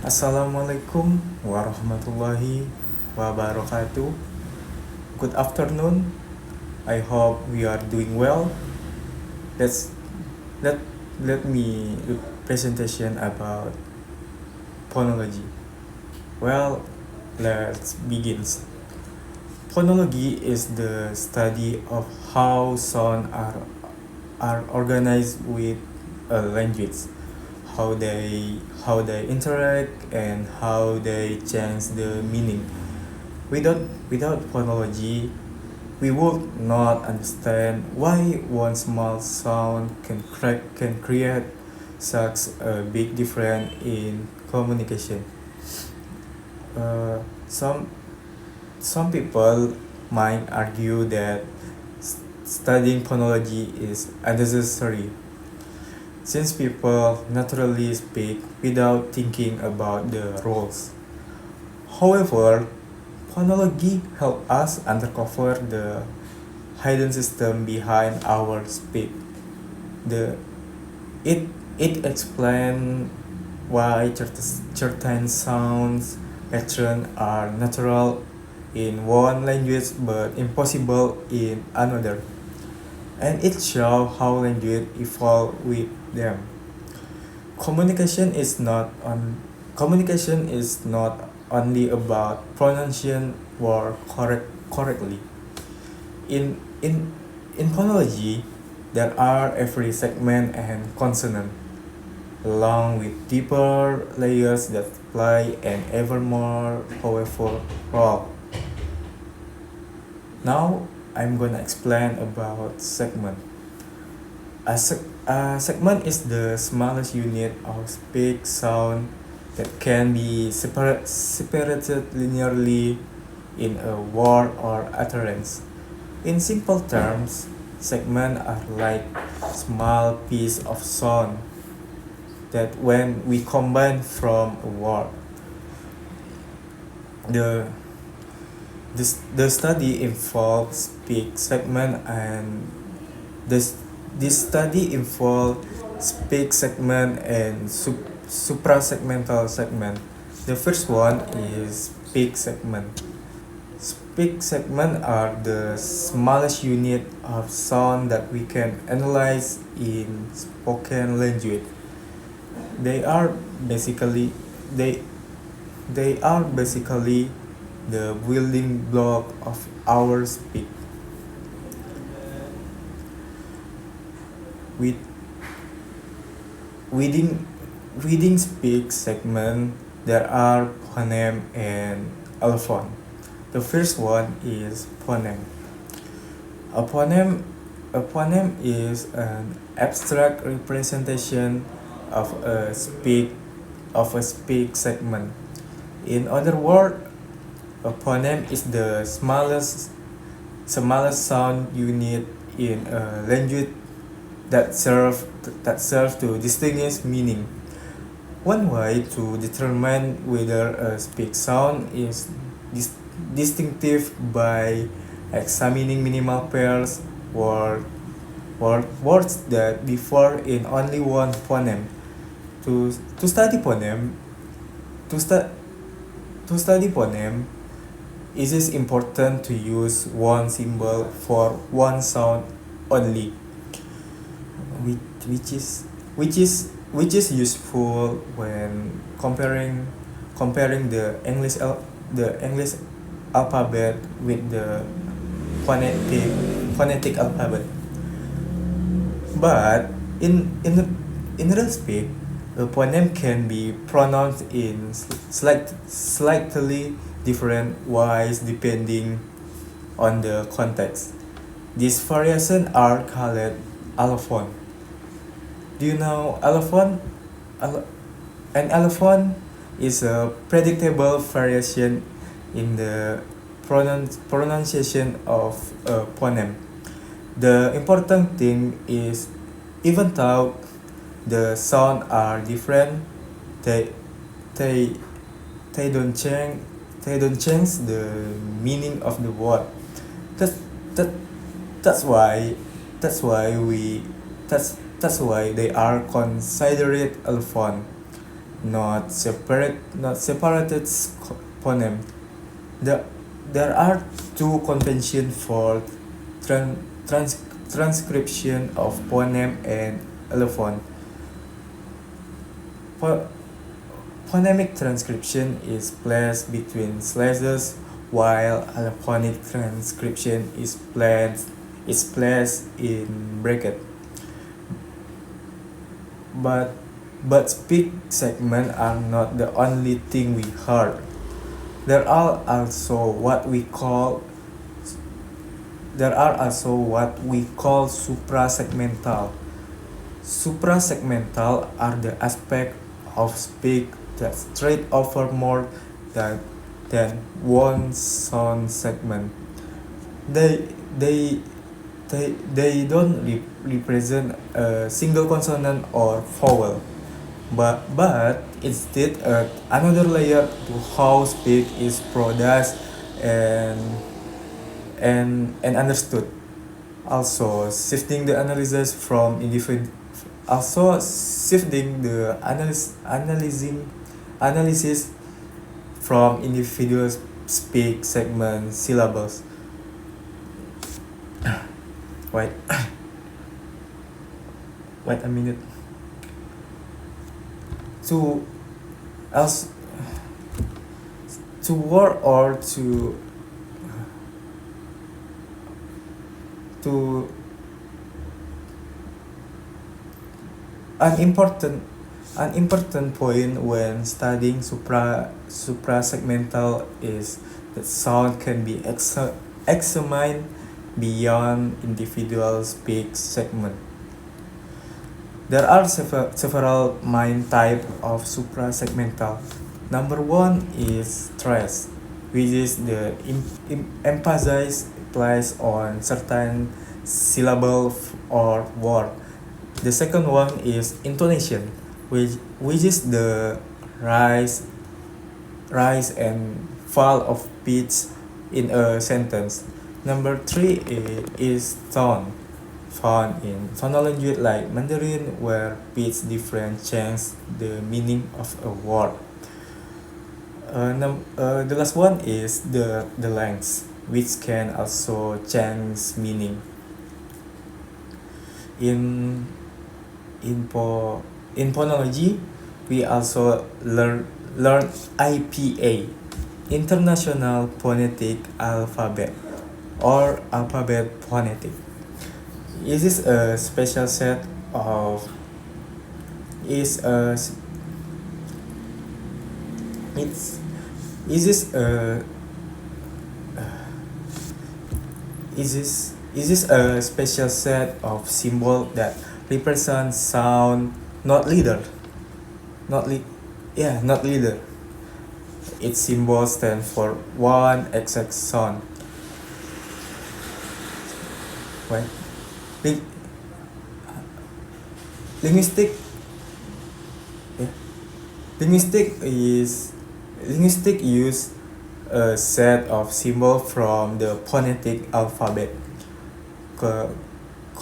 Assalamualaikum warahmatullahi wabarakatuh. Good afternoon. I hope we are doing well. Let's let let me do presentation about phonology. Well, let's begin. Phonology is the study of how sound are organized with a language, how they interact and how they change the meaning. Without without phonology, we would not understand why one small sound can create such a big difference in communication. Uh, some some people might argue that studying phonology is unnecessary since people naturally speak without thinking about the rules. However, phonology helps us uncover the hidden system behind our speech. The it it explains why certain sounds patterns are natural in one language but impossible in another, and it shows how language evolve with them. Communication is not on Communication is not only about pronunciation or correctly. In in in phonology, there are every segment and consonant, along with deeper layers that play an ever more powerful role. Now I'm gonna explain about segment. A segment is the smallest unit of speech sound that can be separated linearly in a word or utterance. In simple terms, segments are like small piece of sound that when we combine from a word, the the study involves speech segment and this this study involves speech segment and suprasegmental segment. The first one is speech segment. Speech segment are the smallest unit of sound that we can analyze in spoken language. They are basically they they are basically the building block of our speech. With within within speech segment there are phoneme and allophone. The first one is phoneme. A phoneme a phoneme is an abstract representation of a speech segment. In other words, a phoneme is the smallest sound unit in a language that serve to distinguish meaning. One way to determine whether a speech sound is dis- distinctive by examining minimal pairs or words that differ in only one phoneme. To study phoneme, to, stu- to study phoneme, it is important to use one symbol for one sound only, which, which is which is which is useful when comparing the English alphabet with the phonetic phonetic alphabet. But in real speak, a phoneme can be pronounced in slightly different ways depending on the context. These variations are called allophone. Do you know allophone? Allo- An allophone is a predictable variation in the pronunciation of a phoneme. The important thing is, even though the sounds are different, they they they don't change the meaning of the word. That that that's why that's why we that's why they are considered alphon. not separated phoneme. The, there are two conventions for tran- trans- transcription of phoneme and allophone. Pho- Phonemic transcription is placed between slashes, while allophonic transcription is placed in bracket. But speak segments are not the only thing we heard. There are also what we call suprasegmental. Suprasegmental are the aspect of speech that stretch over more than, than one sound segment. They they they don't represent a single consonant or vowel, but instead another layer to how speech is produced and and understood. Also shifting the analysis from individual also shifting the analysis from individual speak segment syllables. Wait, wait a minute. To else to word or to an important point when studying suprasegmental is that sound can be examined beyond individual speech segment. There are several main types of suprasegmental. Number one is stress, which is the emphasis placed on certain syllable or word. The second one is intonation, which is the rise and fall of pitch in a sentence. Number three is tone, found in phonology like Mandarin, where pitch difference change the meaning of a word. The last one is the length, which can also change meaning. In in phonology, we also learn IPA, International Phonetic Alphabet, or alphabet phonetic. It is a special set of is a it's is this a is this a special set of symbol that represent sound, not leader, not le- yeah, not leader. Its symbol stands for one exact sound. Right? Ling- linguistic yeah. Linguistic use a set of symbols from the phonetic alphabet co-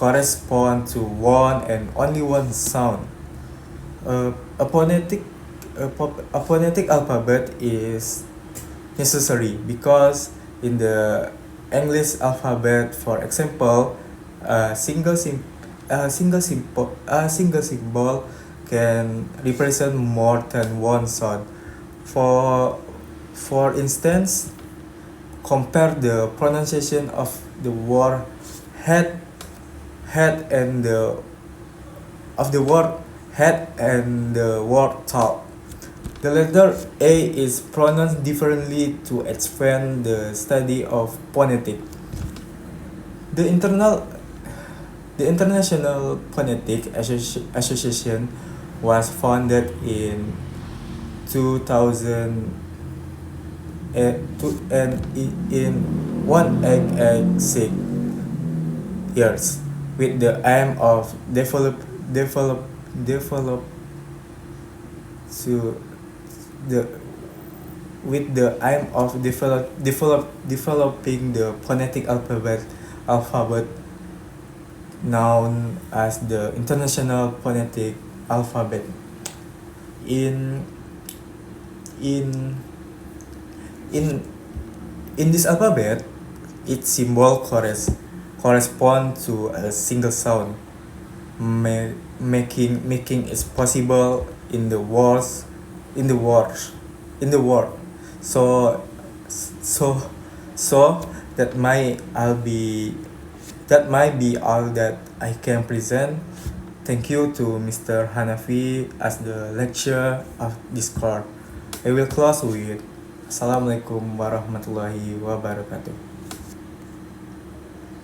correspond to one and only one sound. Uh, a phonetic a phonetic alphabet is necessary because in the English alphabet, for example, a single symbol can represent more than one sound. For for instance, compare the pronunciation of the word head head and the of the word head and the word top. The letter A is pronounced differently to expand the study of phonetic. The internal the International Phonetic Association was founded in 2000 and in 186 years with the aim of develop to the with the aim of developing the phonetic alphabet known as the International Phonetic Alphabet. in in in in this alphabet, each symbol correspond to a single sound, making it possible in the words in the world in the world. So so so that might be all that I can present. Thank you to Mr. Hanafi as the lecturer of this course. I will close with Assalamualaikum warahmatullahi wabarakatuh.